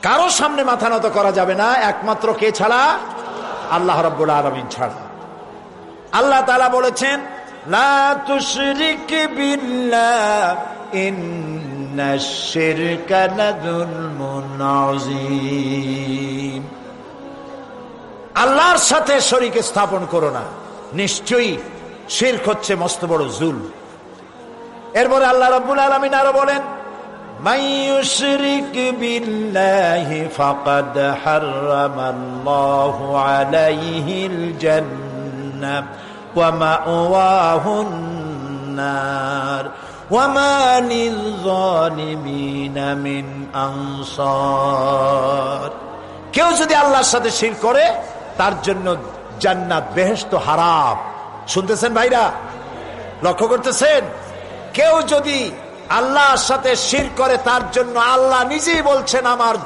কারো সামনে মাথা নত করা যাবে না একমাত্র কে ছাড়া? আল্লাহ রাব্বুল আলামিন ছাড়া। আল্লাহ তাআলা বলেছেন লা তুশরিক বিল্লাহ ইন্নাশ শিরকা লাযুলমুন আযীম। আল্লাহর সাথে শরীক স্থাপন করো না, নিশ্চয়ই শিরক হচ্ছে মস্ত বড় জুলম। এরপরে আল্লাহ রাব্বুল আলামিন আরো বলেন মান ইউশরিক বিল্লাহি ফাকাদ হারামাল্লাহু আলাইহিল জান্নাহ ওয়া মাওয়াহুন নার ওয়া মা লিয-যালিমিনা মিন আনসার। কেউ যদি আল্লাহর সাথে শিরক করে তার জন্য জান্নাত বেহেশত হারাম। শুনতেছেন ভাইরা, লক্ষ্য করতেছেন? কেউ যদি আল্লাহর সাথে শিরক করে তার জন্য আল্লাহ নিজেই বলছেন আমার